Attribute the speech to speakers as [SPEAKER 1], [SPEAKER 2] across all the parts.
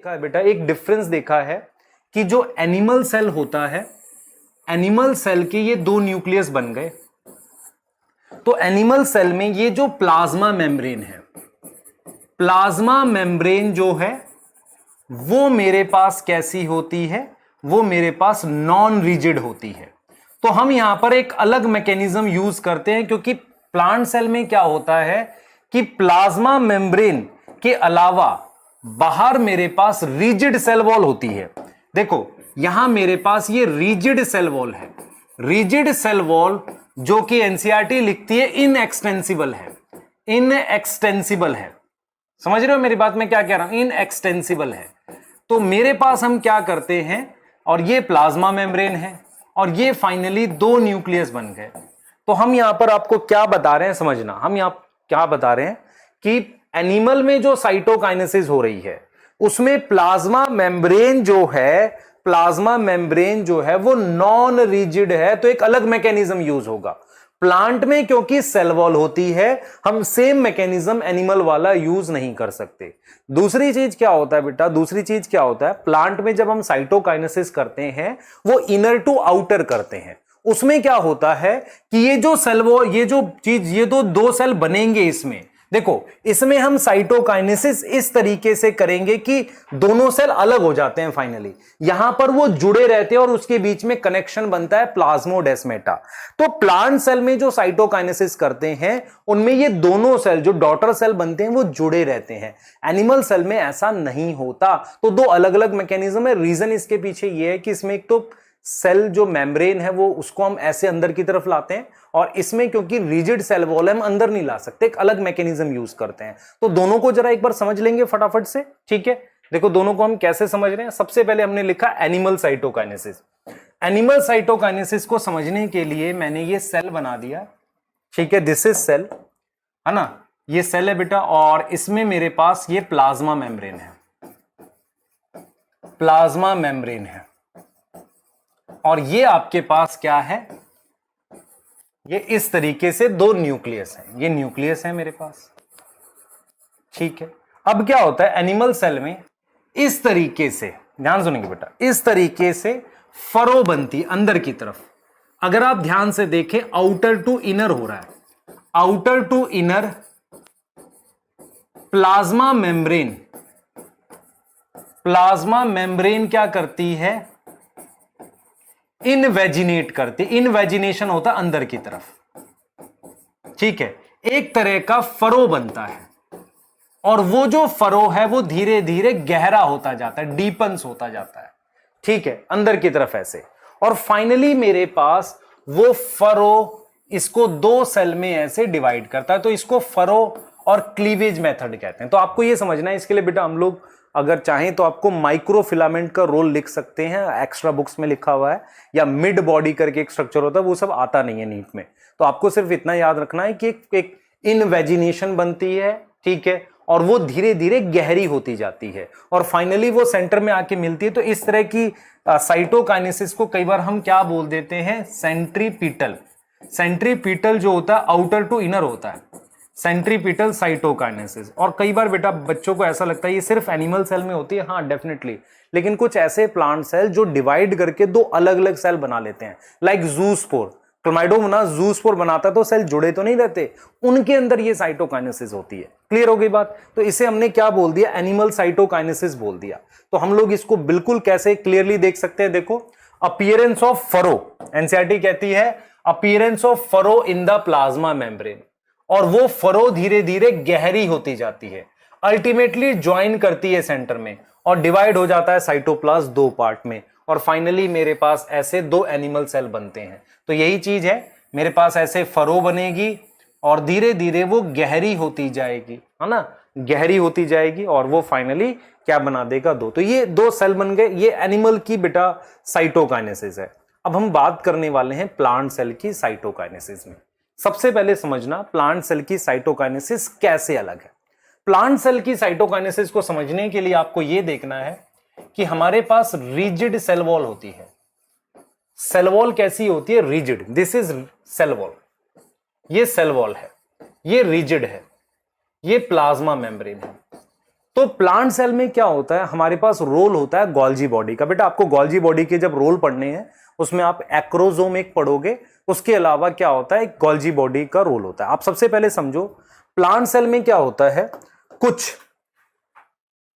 [SPEAKER 1] देखा है बेटा, एक डिफरेंस देखा है कि जो एनिमल सेल होता है, एनिमल सेल के ये दो न्यूक्लियस बन गए, तो एनिमल सेल में ये जो प्लाज्मा मेम्ब्रेन है, प्लाज्मा मेम्ब्रेन जो है वो मेरे पास कैसी होती है, वो मेरे पास नॉन रिजिड होती है। तो हम यहां पर एक अलग मैकेनिज्म यूज करते हैं, क्योंकि प्लांट सेल में क्या होता है कि प्लाज्मा मेम्ब्रेन के अलावा बाहर मेरे पास रिजिड सेल वॉल होती है। देखो यहां मेरे पास ये रिजिड सेल वॉल है, रिजिड सेल वॉल जो कि एनसीईआरटी लिखती है इनएक्सटेंसिबल है, इनएक्सटेंसिबल है। समझ रहे हो मेरी बात, मैं क्या कह रहा हूं, इनएक्सटेंसिबल है। तो मेरे पास हम क्या करते हैं, और ये प्लाज्मा मेम्ब्रेन है और ये फाइनली दो न्यूक्लियस बन गए। तो हम यहां पर आपको क्या बता रहे हैं समझना, हम यहां क्या बता रहे हैं कि एनिमल में जो साइटोकाइनेसिस हो रही है उसमें प्लाज्मा मेम्ब्रेन जो है, प्लाज्मा मेम्ब्रेन जो है वो नॉन रिजिड है, तो एक अलग मैकेनिज्म यूज होगा। प्लांट में क्योंकि सेल वॉल होती है, हम सेम मैकेनिज्म एनिमल वाला यूज नहीं कर सकते। दूसरी चीज क्या होता है बेटा, दूसरी चीज क्या होता है, प्लांट में जब हम साइटोकाइनेसिस करते हैं वो इनर टू आउटर करते हैं। उसमें क्या होता है कि ये जो सेल वॉल, ये जो चीज, ये तो दो सेल बनेंगे इसमें, देखो इसमें हम साइटोकाइनेसिस इस तरीके से करेंगे कि दोनों सेल अलग हो जाते हैं फाइनली, यहां पर वो जुड़े रहते हैं और उसके बीच में कनेक्शन बनता है प्लाज्मोडेस्मेटा। तो प्लांट सेल में जो साइटोकाइनेसिस करते हैं उनमें ये दोनों सेल जो डॉटर सेल बनते हैं वो जुड़े रहते हैं। एनिमल सेल में ऐसा नहीं होता। तो दो अलग अलग मैकेनिज्म है। रीजन इसके पीछे ये है कि इसमें एक तो सेल जो मेम्ब्रेन है वो उसको हम ऐसे अंदर की तरफ लाते हैं, और इसमें क्योंकि रिजिड सेल वॉल हम अंदर नहीं ला सकते, एक अलग मैकेनिज्म यूज करते हैं। तो दोनों को जरा एक बार समझ लेंगे फटाफट से, ठीक है। देखो दोनों को हम कैसे समझ रहे हैं। सबसे पहले हमने लिखा एनिमल साइटोकाइनेसिस। एनिमल साइटोकाइनेसिस को समझने के लिए मैंने ये सेल बना दिया, ठीक है, दिस इज सेल, है ना, ये सेल है बेटा, और इसमें मेरे पास ये प्लाज्मा मेम्ब्रेन है, प्लाज्मा मेम्ब्रेन है, और ये आपके पास क्या है, ये इस तरीके से दो न्यूक्लियस है, ये न्यूक्लियस है मेरे पास, ठीक है। अब क्या होता है एनिमल सेल में, इस तरीके से, ध्यान सुनेंगे बेटा, इस तरीके से फरो बनती है अंदर की तरफ। अगर आप ध्यान से देखें आउटर टू इनर हो रहा है, outer to inner plasma membrane, plasma membrane क्या करती है, इनवेजिनेट करती, इनवेजिनेशन होता है अंदर की तरफ, ठीक है, एक तरह का फरो बनता है, और वो जो फरो है वो धीरे धीरे गहरा होता जाता है, डीपन्स होता जाता है, ठीक है, अंदर की तरफ ऐसे, और फाइनली मेरे पास वो फरो इसको दो सेल में ऐसे डिवाइड करता है। तो इसको फरो और क्लीवेज मेथड कहते हैं। तो आपको ये समझना है, इसके लिए बेटा हम लोग अगर चाहें तो आपको माइक्रोफिलामेंट का रोल लिख सकते हैं, एक्स्ट्रा बुक्स में लिखा हुआ है, या मिड बॉडी करके एक स्ट्रक्चर होता है, वो सब आता नहीं है नीट में। तो आपको सिर्फ इतना याद रखना है कि एक इनवेजिनेशन बनती है, ठीक है, और वो धीरे धीरे गहरी होती जाती है, और फाइनली वो सेंटर में आके मिलती है। तो इस तरह की साइटोकाइनेसिस को कई बार हम क्या बोल देते हैं, सेंट्रीपीटल। सेंट्रीपीटल जो होता है आउटर टू इनर होता है, सेंट्रीपीटल साइटोकाइनेसिस। और कई बार बेटा बच्चों को ऐसा लगता है ये सिर्फ एनिमल सेल में होती है, हाँ डेफिनेटली, लेकिन कुछ ऐसे प्लांट सेल जो डिवाइड करके दो अलग अलग सेल बना लेते हैं, लाइक जूस्पोर, क्लोमाइडोमोनास जूस्पोर बनाता है तो सेल जुड़े तो नहीं रहते, उनके अंदर ये साइटोकाइनेसिस होती है। क्लियर हो गई बात। तो इसे हमने क्या बोल दिया, एनिमल साइटोकाइनेसिस बोल दिया। तो हम लोग इसको बिल्कुल कैसे क्लियरली देख सकते हैं, देखो, अपीयरेंस ऑफ फरो, एनसीईआरटी कहती है appearance of furrow in the plasma membrane, और वो फरो धीरे धीरे गहरी होती जाती है, अल्टीमेटली ज्वाइन करती है सेंटर में, और डिवाइड हो जाता है साइटोप्लाज्म दो पार्ट में, और फाइनली मेरे पास ऐसे दो एनिमल सेल बनते हैं। तो यही चीज है, मेरे पास ऐसे फरो बनेगी और धीरे धीरे वो गहरी होती जाएगी, है ना, गहरी होती जाएगी, और वो फाइनली क्या बना देगा, दो। तो ये दो सेल बन गए, ये एनिमल की बेटा साइटोकाइनेसिस है। अब हम बात करने वाले हैं प्लांट सेल की साइटोकाइनेसिस में। सबसे पहले समझना प्लांट सेल की साइटोकाइनेसिस कैसे अलग है। प्लांट सेल की साइटोकाइनेसिस को समझने के लिए आपको यह देखना है कि हमारे पास रिजिड सेल वॉल होती है। सेल वॉल कैसी होती है, rigid, this is cell wall, ये सेल वॉल है, ये रिजिड है, ये प्लाज्मा मेम्ब्रेन है। तो प्लांट सेल में क्या होता है, हमारे पास रोल होता है गोल्जी बॉडी का। बेटा आपको गोल्जी बॉडी के जब रोल पढ़ने हैं उसमें आप एक्रोजोम एक पढ़ोगे, उसके अलावा क्या होता है, गोल्जी बॉडी का रोल होता है। आप सबसे पहले समझो प्लांट सेल में क्या होता है, कुछ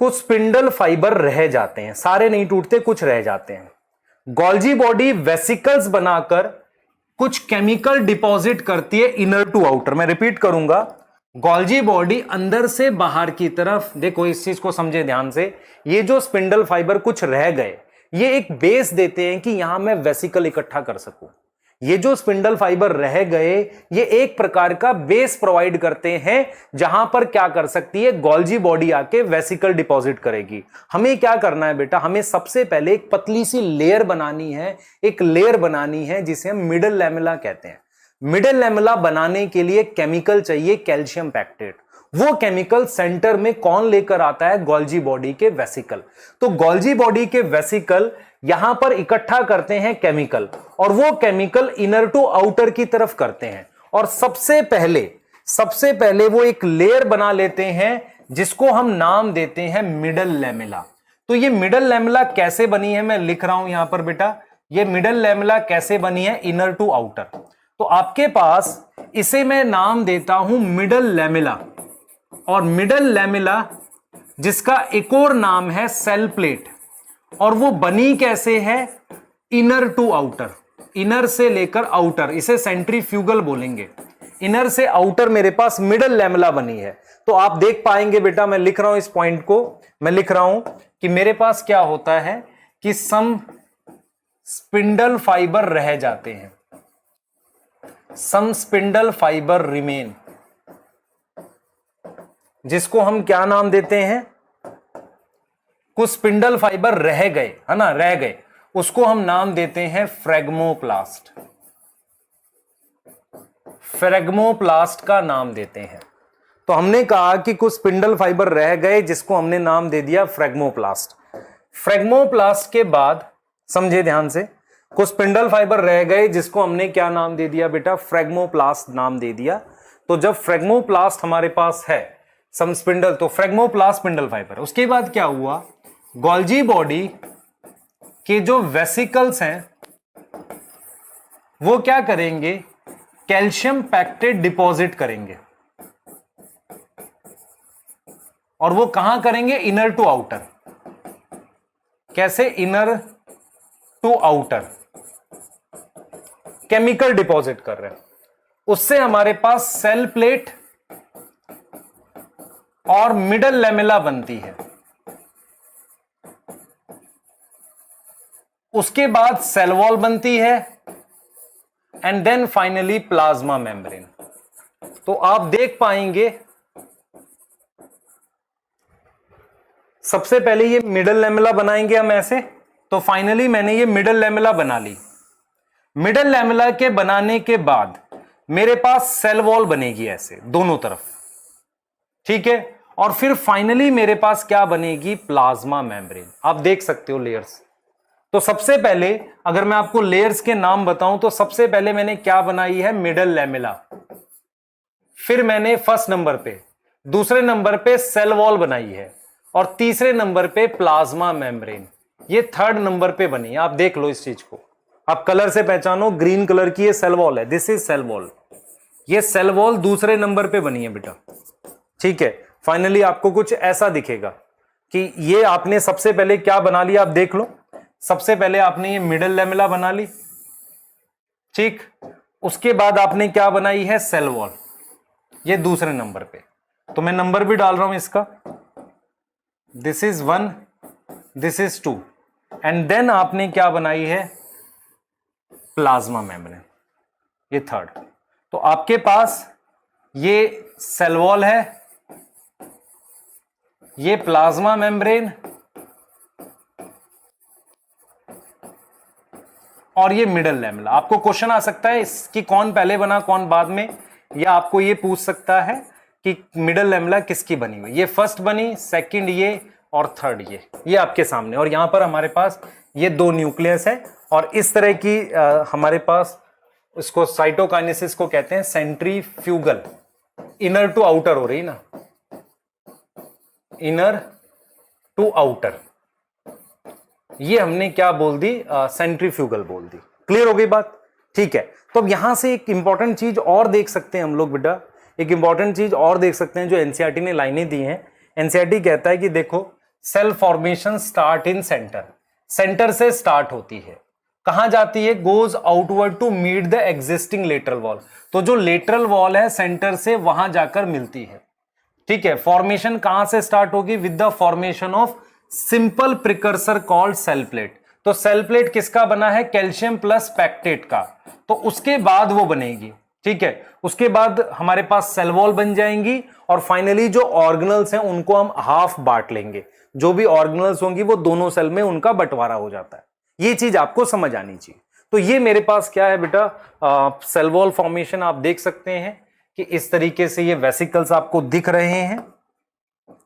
[SPEAKER 1] स्पिंडल फाइबर रह जाते हैं, सारे नहीं टूटते, कुछ रह जाते हैं। गोल्जी बॉडी वेसिकल्स बनाकर कुछ केमिकल डिपॉजिट करती है इनर टू आउटर। मैं रिपीट करूंगा, गोल्जी बॉडी अंदर से बाहर की तरफ, देखो इस चीज को समझे ध्यान से, ये जो स्पिंडल फाइबर कुछ रह गए ये एक बेस देते हैं कि यहां मैं वेसिकल इकट्ठा कर सकूं। ये जो स्पिंडल फाइबर रह गए ये एक प्रकार का बेस प्रोवाइड करते हैं जहां पर क्या कर सकती है, गोल्जी बॉडी आके वेसिकल डिपॉजिट करेगी। हमें क्या करना है बेटा, हमें सबसे पहले एक पतली सी लेयर बनानी है, एक लेयर बनानी है जिसे हम मिडल लैमेला कहते हैं। मिडल लैमेला बनाने के लिए केमिकल चाहिए कैल्शियम पैक्टेट। वो केमिकल सेंटर में कौन लेकर आता है, गोल्जी बॉडी के वेसिकल। तो गोल्जी बॉडी के वेसिकल यहां पर इकट्ठा करते हैं केमिकल, और वो केमिकल इनर टू आउटर की तरफ करते हैं, और सबसे पहले वो एक लेयर बना लेते हैं जिसको हम नाम देते हैं मिडल लैमेला। तो ये मिडल लैमेला कैसे बनी है, मैं लिख रहा हूं यहां पर बेटा, ये मिडल लैमेला कैसे बनी है, इनर टू आउटर। तो आपके पास इसे मैं नाम देता हूं मिडल लैमेला, और मिडल लैमेला जिसका एक और नाम है सेल प्लेट, और वो बनी कैसे है, इनर टू आउटर, इनर से लेकर आउटर, इसे सेंट्रीफ्यूगल बोलेंगे। इनर से आउटर मेरे पास मिडल लैमेला बनी है। तो आप देख पाएंगे बेटा, मैं लिख रहा हूं इस पॉइंट को, मैं लिख रहा हूं कि मेरे पास क्या होता है कि सम स्पिंडल फाइबर रह जाते हैं, सम स्पिंडल फाइबर रिमेन, जिसको हम क्या नाम देते हैं, कुछ स्पिंडल फाइबर रह गए, है ना, रह गए, उसको हम नाम देते हैं फ्रेगमोप्लास्ट। फ्रेगमोप्लास्ट का नाम देते हैं। तो हमने कहा कि कुछ स्पिंडल फाइबर रह गए जिसको हमने नाम दे दिया फ्रेगमोप्लास्ट। फ्रेगमोप्लास्ट के बाद समझे ध्यान से, कुछ स्पिंडल फाइबर रह गए जिसको हमने क्या नाम दे दिया बेटा, फ्रेगमोप्लास्ट नाम दे दिया। तो जब फ्रेगमोप्लास्ट हमारे पास है सम स्पिंडल, तो फ्रेगमोप्लास्ट स्पिंडल फाइबर। उसके बाद क्या हुआ, गोल्जी बॉडी के जो वेसिकल्स हैं वो क्या करेंगे, कैल्शियम पैक्टेट डिपॉजिट करेंगे, और वो कहां करेंगे, इनर टू आउटर। कैसे, inner to outer chemical deposit कर रहे हैं। उससे हमारे पास सेल प्लेट और मिडल लैमेला बनती है। उसके बाद सेल वॉल बनती है, and then finally plasma membrane. तो आप देख पाएंगे सबसे पहले ये मिडल लैमेला बनाएंगे हम ऐसे। तो फाइनली मैंने ये मिडल लैमेला बना ली। मिडल लैमेला के बनाने के बाद मेरे पास सेल वॉल बनेगी ऐसे दोनों तरफ, ठीक है, और फिर फाइनली मेरे पास क्या बनेगी, प्लाज्मा मेम्ब्रेन। आप देख सकते हो लेयर्स। तो सबसे पहले अगर मैं आपको लेयर्स के नाम बताऊं तो सबसे पहले मैंने क्या बनाई है, मिडल लैमेला, फिर मैंने फर्स्ट नंबर पे, दूसरे नंबर पे सेल वॉल बनाई है, और तीसरे नंबर पे प्लाज्मा मेम्ब्रेन, ये थर्ड नंबर पे बनी है। आप देख लो इस चीज को, आप कलर से पहचानो, ग्रीन कलर की ये सेल वॉल है, दिस इज सेल वॉल। ये सेल वॉल दूसरे नंबर पे बनी है बेटा, ठीक है। फाइनली आपको कुछ ऐसा दिखेगा कि ये आपने सबसे पहले क्या बना लिया, आप देख लो। सबसे पहले आपने ये मिडल लैमेला बना ली, ठीक। उसके बाद आपने क्या बनाई है, सेल वॉल, ये दूसरे नंबर पे। तो मैं नंबर भी डाल रहा हूं इसका, this is 1, this is 2, and then आपने क्या बनाई है, प्लाज्मा मेम्ब्रेन, ये थर्ड। तो आपके पास ये सेल वॉल है, ये प्लाज्मा मेम्ब्रेन, और ये मिडल लैमेला। आपको क्वेश्चन आ सकता है इसकी कौन पहले बना कौन बाद में, या आपको ये पूछ सकता है कि मिडल लैमेला किसकी बनी हुई, ये फर्स्ट बनी, सेकंड ये, और थर्ड ये आपके सामने। और यहां पर हमारे पास ये दो न्यूक्लियस है, और इस तरह की हमारे पास इसको साइटोकाइनेसिस को कहते हैं सेंट्रीफ्यूगल, इनर टू आउटर हो रही ना, इनर टू आउटर, ये हमने क्या बोल दी, सेंट्रीफ्यूगल बोल दी। क्लियर हो गई बात? ठीक है। तो अब यहां से एक इंपॉर्टेंट चीज और देख सकते हैं हम लोग बेटा, एक इंपॉर्टेंट चीज और देख सकते हैं जो एनसीईआरटी ने लाइनें दी हैं। एनसीईआरटी कहता है कि देखो cell formation start in centre, centre से स्टार्ट होती है, कहां जाती है, goes outward to meet the existing lateral wall. तो जो लेटरल वॉल है सेंटर से वहां जाकर मिलती है। ठीक है। फॉर्मेशन कहां से स्टार्ट होगी, with the formation of simple precursor called cell plate. तो सेल प्लेट किसका बना है, कैल्शियम प्लस पैक्टेट का। तो उसके बाद वो बनेगी। ठीक है। उसके बाद हमारे पास सेल वॉल बन जाएंगी और फाइनली जो ऑर्गेनल्स हैं उनको हम हाफ बांट लेंगे। जो भी ऑर्गेनल्स होंगी वो दोनों सेल में उनका बंटवारा हो जाता है। ये चीज आपको समझ आनी चाहिए। तो ये मेरे पास क्या है बेटा, सेल वॉल फॉर्मेशन आप देख सकते हैं कि इस तरीके से ये वेसिकल्स आपको दिख रहे हैं।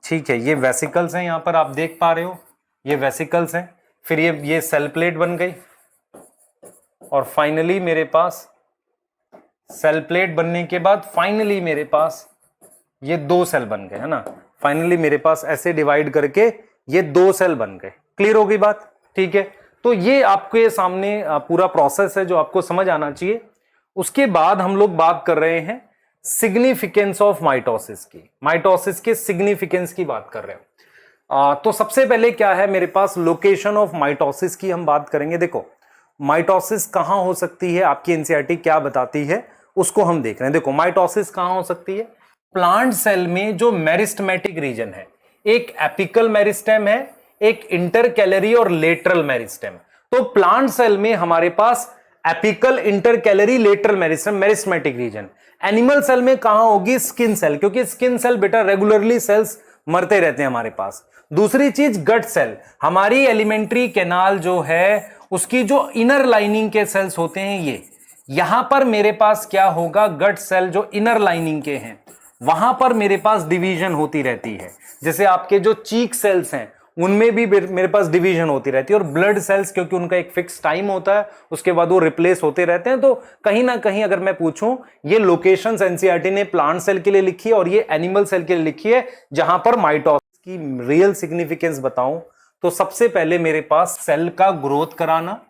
[SPEAKER 1] ठीक है, ये वेसिकल्स हैं, यहां पर आप देख पा रहे हो, ये वेसिकल्स हैं। फिर ये सेल प्लेट बन गई और फाइनली मेरे पास सेल प्लेट बनने के बाद फाइनली मेरे पास ये दो सेल बन गए, है ना। फाइनली मेरे पास ऐसे डिवाइड करके ये दो सेल बन गए। क्लियर हो गई बात? ठीक है। तो ये आपके सामने पूरा प्रोसेस है जो आपको समझ आना चाहिए। उसके बाद हम लोग बात कर रहे हैं सिग्निफिकेंस ऑफ माइटोसिस की, माइटोसिस के सिग्निफिकेंस की बात कर रहे हैं। तो सबसे पहले क्या है मेरे पास, लोकेशन ऑफ माइटोसिस की हम बात करेंगे। देखो माइटोसिस कहां हो सकती है, आपकी एनसीईआरटी क्या बताती है उसको हम देख रहे हैं। देखो माइटोसिस कहां हो सकती है, प्लांट सेल में जो मेरिस्टेमेटिक रीजन है, एक एपिकल मेरिस्टेम है, एक इंटरकैलरी और लेटरल मेरिस्टेम। तो प्लांट सेल में हमारे पास apical, intercalary, lateral meristem, meristematic region. Animal cell में कहां होगी, स्किन सेल, क्योंकि स्किन सेल बेटा रेगुलरली सेल्स मरते रहते हैं हमारे पास। दूसरी चीज गट सेल, हमारी एलिमेंट्री कैनाल जो है उसकी जो इनर लाइनिंग के सेल्स होते हैं ये, यहां पर मेरे पास क्या होगा, गट सेल जो इनर लाइनिंग के हैं वहां पर मेरे पास डिवीजन होती रहती है। जैसे आपके जो चीक सेल्स हैं उनमें भी मेरे पास डिवीजन होती रहती है। और ब्लड सेल्स क्योंकि उनका एक फिक्स टाइम होता है, उसके बाद वो रिप्लेस होते रहते हैं। तो कहीं ना कहीं अगर मैं पूछूं, ये लोकेशंस एनसीईआरटी ने प्लांट सेल के लिए लिखी है और ये एनिमल सेल के लिए लिखी है। जहां पर माइटोसिस की रियल सिग्निफिकेंस बताऊं तो सबसे पहले मेरे पास सेल का ग्रोथ कराना,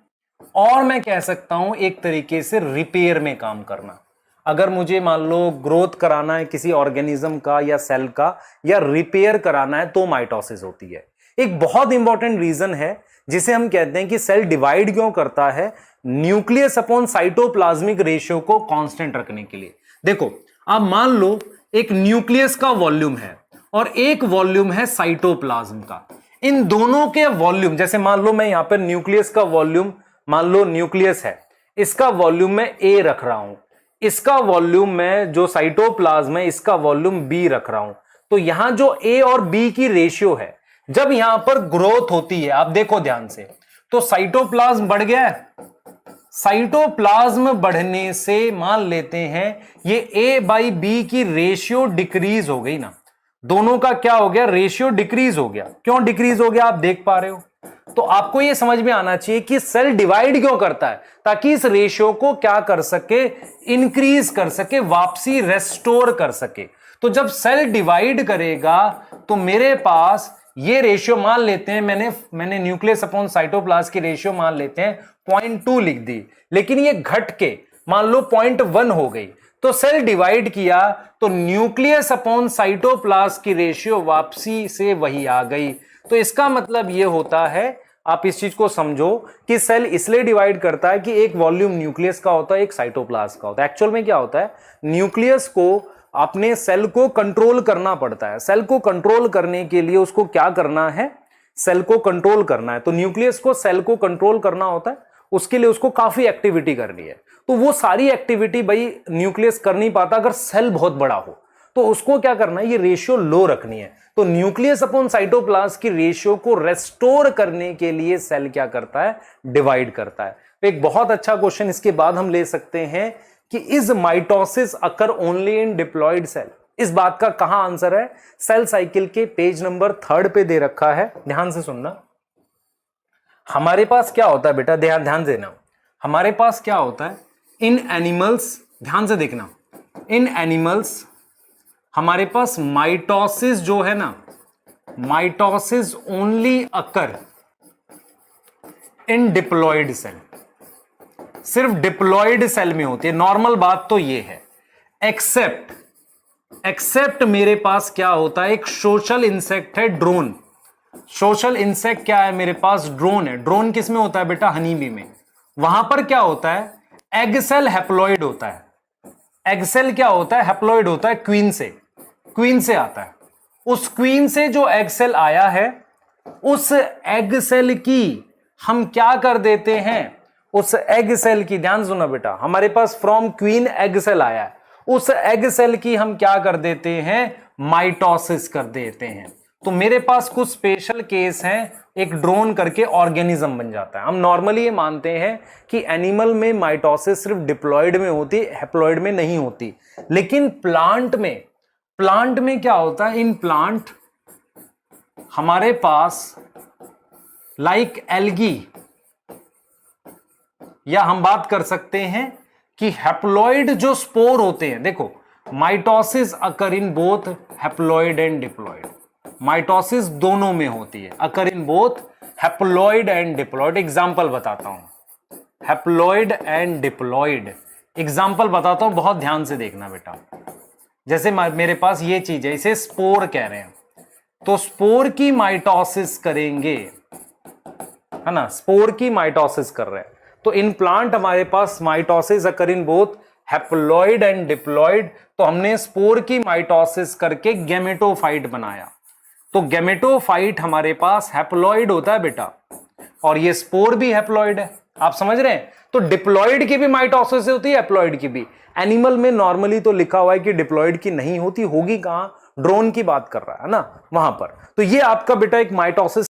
[SPEAKER 1] और मैं कह सकता हूं एक तरीके से रिपेयर में काम करना। अगर मुझे मान लो ग्रोथ कराना है किसी ऑर्गेनिज्म का या सेल का, या रिपेयर कराना है, तो माइटोसिस होती है। एक बहुत इंपॉर्टेंट रीजन है जिसे हम कहते हैं कि सेल डिवाइड क्यों करता है, न्यूक्लियस अपॉन साइटोप्लाज्मिक रेशियो को कांस्टेंट रखने के लिए। देखो आप मान लो एक न्यूक्लियस का वॉल्यूम है और एक वॉल्यूम है साइटोप्लाज्म का। इन दोनों के वॉल्यूम, जैसे मान लो मैं यहां पर न्यूक्लियस का वॉल्यूम, मान लो न्यूक्लियस है, इसका वॉल्यूम मैं ए रख रहा हूं, इसका वॉल्यूम मैं जो साइटोप्लाज्म है इसका वॉल्यूम बी रख रहा हूं। तो यहां जो ए और बी की रेशियो है, जब यहां पर ग्रोथ होती है, आप देखो ध्यान से, तो साइटोप्लाज्म बढ़ गया है। साइटोप्लाज्म बढ़ने से मान लेते हैं ये ए बाई बी की रेशियो डिक्रीज हो गई ना, दोनों का क्या हो गया, रेशियो डिक्रीज हो गया। क्यों डिक्रीज हो गया आप देख पा रहे हो। तो आपको यह समझ में आना चाहिए कि सेल डिवाइड क्यों करता है, ताकि इस रेशियो को क्या कर सके, इंक्रीज कर सके, वापसी रेस्टोर कर सके। तो जब सेल डिवाइड करेगा तो मेरे पास ये रेशियो मान लेते हैं, मैंने न्यूक्लियस अपॉन साइटोप्लाज्म की रेशियो मान लेते हैं 0.2 लिख दी, लेकिन ये घट के मान लो 0.1 हो गई। तो सेल डिवाइड किया तो न्यूक्लियस अपॉन साइटोप्लाज्म की रेशियो वापसी से वही आ गई। तो इसका मतलब यह होता है, आप इस चीज को समझो कि सेल इसलिए डिवाइड करता है कि एक वॉल्यूम न्यूक्लियस का होता है, एक साइटोप्लाज्म का होता है। एक्चुअल में क्या होता है, न्यूक्लियस को अपने सेल को कंट्रोल करना पड़ता है। सेल को कंट्रोल करने के लिए उसको क्या करना है, सेल को कंट्रोल करना है। तो न्यूक्लियस को सेल को कंट्रोल करना होता है, उसके लिए उसको काफी एक्टिविटी करनी है। तो वो सारी एक्टिविटी भाई न्यूक्लियस कर नहीं पाता अगर सेल बहुत बड़ा हो। तो उसको क्या करना है, ये रेशियो लो रखनी है। तो न्यूक्लियस अपॉन साइटोप्लाज्म की रेशियो को रेस्टोर करने के लिए सेल क्या करता है, डिवाइड करता है। तो एक बहुत अच्छा क्वेश्चन इसके बाद हम ले सकते हैं कि is mitosis occur only in diploid cell. इस बात का कहां आंसर है, सेल साइकिल के पेज नंबर 3 पे दे रखा है। ध्यान से सुनना, हमारे पास क्या होता है बेटा, ध्यान देना, हमारे पास क्या होता है इन एनिमल्स, ध्यान से देखना, इन एनिमल्स हमारे पास माइटोसिस जो है ना, माइटोसिस ओनली अकर इन डिप्लॉयड सेल, सिर्फ डिप्लॉयड सेल में होती है। नॉर्मल बात तो ये है, एक्सेप्ट मेरे पास क्या होता है, एक सोशल इंसेक्ट है ड्रोन। सोशल इंसेक्ट क्या है मेरे पास, ड्रोन है। ड्रोन किस में होता है बेटा, हनी बी में। वहां पर क्या होता है, एग सेल हैप्लॉइड होता है। एग सेल क्या होता है, हैप्लॉइड होता है, क्वीन से आता है। उस क्वीन से जो एग सेल आया है, उस एग सेल की हम क्या कर देते हैं, उस एग सेल की, ध्यान सुनो बेटा, हमारे पास फ्रॉम क्वीन एग सेल आया है, उस एग सेल की हम क्या कर देते हैं, माइटोसिस कर देते हैं। तो मेरे पास कुछ स्पेशल केस हैं, एक ड्रोन करके ऑर्गेनिज्म बन जाता है। हम नॉर्मली ये मानते हैं कि एनिमल में माइटोसिस सिर्फ डिप्लॉयड में होती, हैप्लॉयड में नहीं होती। लेकिन प्लांट में क्या होता है, इन प्लांट हमारे पास लाइक एल्गी, या हम बात कर सकते हैं कि हैप्लॉइड जो स्पोर होते हैं, देखो mitosis occur in both haploid and diploid, mitosis दोनों में होती है, occur in both haploid and diploid. Example बताता हूं, हैप्लॉइड एंड डिप्लॉयड एग्जांपल बताता हूं, बहुत ध्यान से देखना बेटा। जैसे मेरे पास ये चीज है, इसे स्पोर कह रहे हैं, तो स्पोर की माइटोसिस करेंगे, है ना, स्पोर की माइटोसिस कर रहे हैं। तो इन प्लांट हमारे पास mitosis occur in both haploid and diploid, तो हमने स्पोर की माइटोसिस करके गैमेटोफाइट बनाया। तो गैमेटोफाइट हमारे पास हैप्लॉइड होता है बेटा, और ये स्पोर भी हैप्लॉइड है, आप समझ रहे हैं। तो डिप्लॉयड की भी माइटोसिस होती है, हैप्लॉइड की भी। एनिमल में नॉर्मली तो लिखा हुआ है कि डिप्लॉयड की नहीं होती, होगी कहां, ड्रोन की बात कर रहा है ना, वहां पर। तो ये आपका बेटा एक माइटोसिस